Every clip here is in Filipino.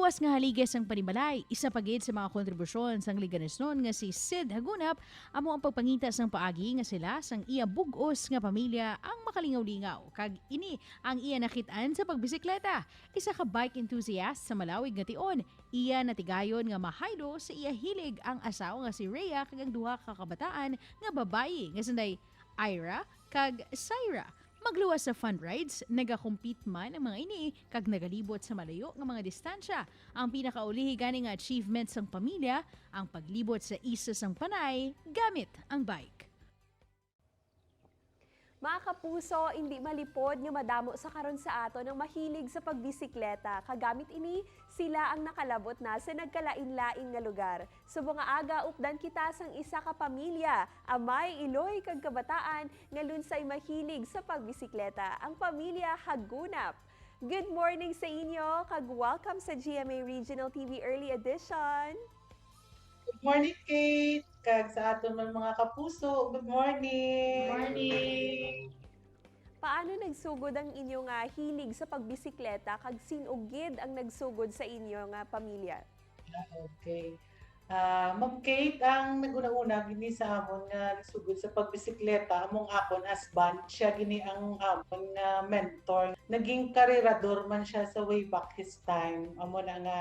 Luwas nga haligas ang panimalay, isa pagid sa mga kontribusyon sang liganisnon nga si Sid Hagunap amo ang pagpangita sang paagi nga sila sang iya bugos nga pamilya ang makalingaw-lingaw. Kag ini ang iya nakitaan sa pagbisikleta. Isa ka bike enthusiast sa Malawig nga tion. Iya natigayon nga mahaylo sa iya hilig ang asawa nga si Rhea kag ang duha ka kabataan nga babayi nga sanday Ira kag Syra. Magluwas sa fun rides, nagakompete man ang mga ini kag nagalibot sa malayo nga mga distansya. Ang pinakaulihi gani nga achievement sang pamilya, ang paglibot sa isa sang panay gamit ang bike. Mga kapuso, hindi malipod nga madamo sa karon sa ato ng mahilig sa pagbisikleta. Kagamit ini, sila ang nakalabot na sa nagkalain-lain nga lugar. Subong nga aga, updan kita sang isa ka pamilya, amay, iloy, kag kabataan, nga lunsay mahilig sa pagbisikleta, ang pamilya Hagunap. Good morning sa inyo, kag welcome sa GMA Regional TV Early Edition. Good morning, Kate. Kag sa aton mga kapuso, good morning. Good morning. Paano nagsugod ang inyong hilig sa pagbisikleta kag sinugid ang nagsugod sa inyong pamilya? Okay. Ma'am Kate, ang naguna-una gini sa amon nga nagsugod sa pagbisikleta among akon husband, siya gini ang amon nga mentor. Naging karirador man siya sa way back his time. Amo na nga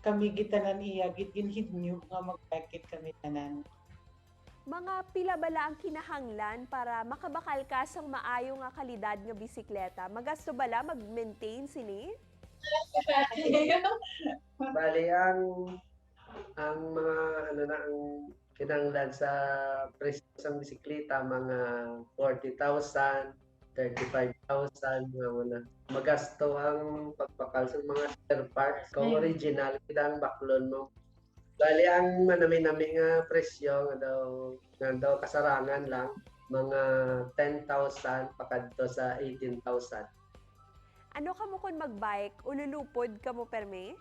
kami gitanan iya gid ginhidnyo nga mag-bike kami tanan. Mga pila bala ang kinahanglan para makabakal ka sang maayo nga kalidad nga bisikleta? Magasto bala mag-maintain sini? Bali, ang mga ang kinahanglan sa presyo ng bisikleta, mga 40,000, 35,000, mga muna. Magasto ang pagpakal sa mga spare parts. Kung original, kita ang baklon mo. Bali, ang manami-nami nga presyo nga daw kasarangan lang, mga 10,000 pakadto sa 18,000. Ano ka mo kung mag-bike? Ululupod ka mo perme?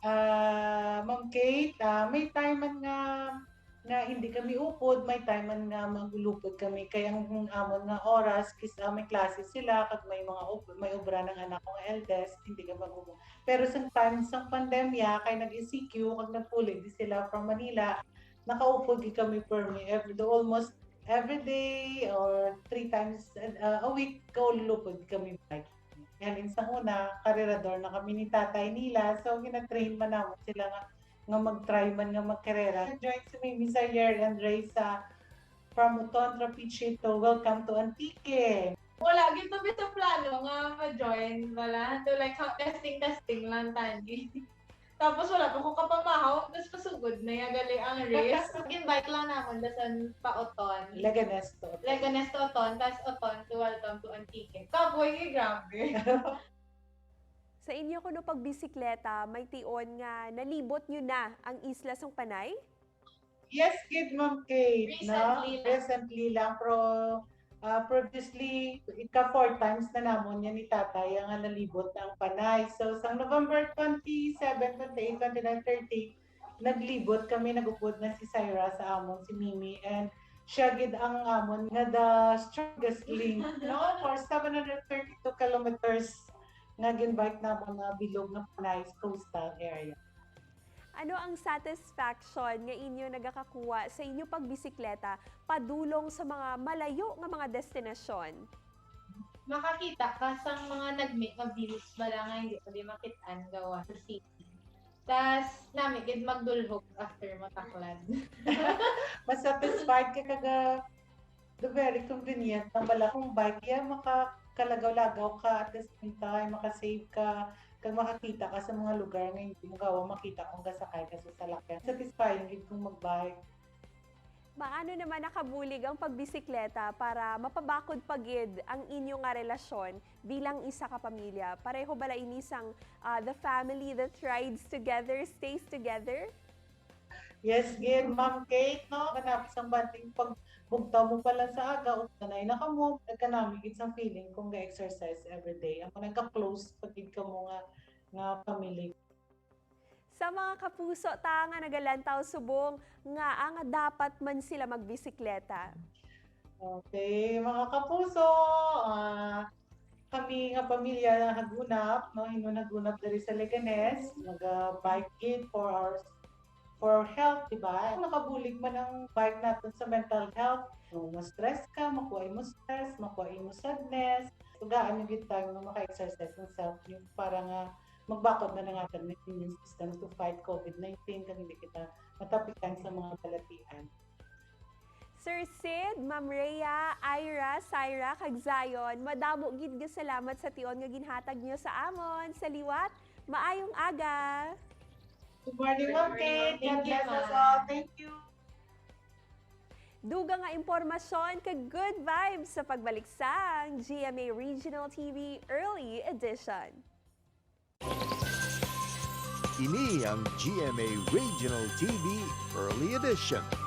Ma'am Kate, may time man nga hindi kami upod, may time man nga magulupod kami kaya ang amon nga oras kisa may klase sila kag may obra ng anak kong eldest hindi ka mag-upod. Pero sa time sa pandemya kay nag-ECQ kag nagpulig di sila from Manila, nakaupod di kami almost every day or 3 times a week kaulupod kami bike. Yan, insang una, karirador na kami ni tatay nila. So, gina-train man naman sila nga mag-try man nga magkarera. Join si Mimi Sayer and Reza from Uton, Trapiche to Welcome to Antique. Wala, gito sa plano nga ma-join. Wala, to like testing lang tani. Tapos wala pa kung kapamahaw, tapos pasugod na yagali ang race. Invite lang naman dasan pa Oton. Leganes to. Leganes to Oton, tapos Oton to Welcome to Antique. Kaboy, grabe. Sa inyo kuno pagbisikleta, may tion nga nalibot nyo na ang isla sang Panay? Yes, kid, Ma'am Kate. Recently lang. Previously, 4 times na namon yan ni tatay ang nalibot ng Panay. So, sa November 27, 28, 29, 30, naglibot kami, nagupod na si Syra sa amon, si Mimi, and siya gid ang amon nga the strongest link, no? For 732 kilometers nga ginbike namon na bilog na Panay coastal area. Ano ang satisfaction nga inyo nagakakuha sa inyo pagbisikleta padulong sa mga malayo nga mga destinasyon? Makakita ka sa mga nag-make na views bala nga hindi ko di makitaan gawa sa city. Tas namin gid magdulhog after mataklad. Mas satisfied ka kaga the very convenient ng bala kong bike yan, makakalagaw-lagaw ka at the same time, makasave ka, kag makakita ka sa mga lugar nga hindi mo gawa makita kung gasakay ka sa salakyan. Satisfying gid kung mag-bike. Paano naman nakabulig ang pagbisikleta para mapabakod pagid ang inyong nga relasyon bilang isa ka pamilya? Pareho bala inisang the family that rides together stays together? Yes, gid, Ma'am Kate, no? Kanapis ang banting pagbugtaw mo pala sa aga, utanay na ka mo, nagkanami gid sa feeling kung ga-exercise every day. Ako nagka-close pagid ka mo nga family. Sa mga kapuso ta nga nagalantaw subong nga ang dapat man sila magbisikleta. Okay, mga kapuso, kami nga pamilya hagunap, no, hinunagunap diri sa Leganes, nag-bike gate for health, di ba? Nakabulig man ang bike natin sa mental health. So, ma-stress ka, makuha mo stress, makuha mo sadness. Tugaan yung tayo nga maka-exercise ng self para nga magbakod na ng ating immune system to fight COVID-19 kung hindi kita matapikan sa mga balatian. Sir Sid, Ma'am Rhea, Ira, Syra, kag Zion, madamo gid nga salamat sa tion nga ginhatag niyo sa amon. Sa liwat, maayong aga. Good morning, Ma'am Kate. God Thank you, bless us ma'am. all. Thank you. Duga nga impormasyon kag good vibes sa pagbalik sa GMA Regional TV Early Edition. Ini ang GMA Regional TV Early Edition.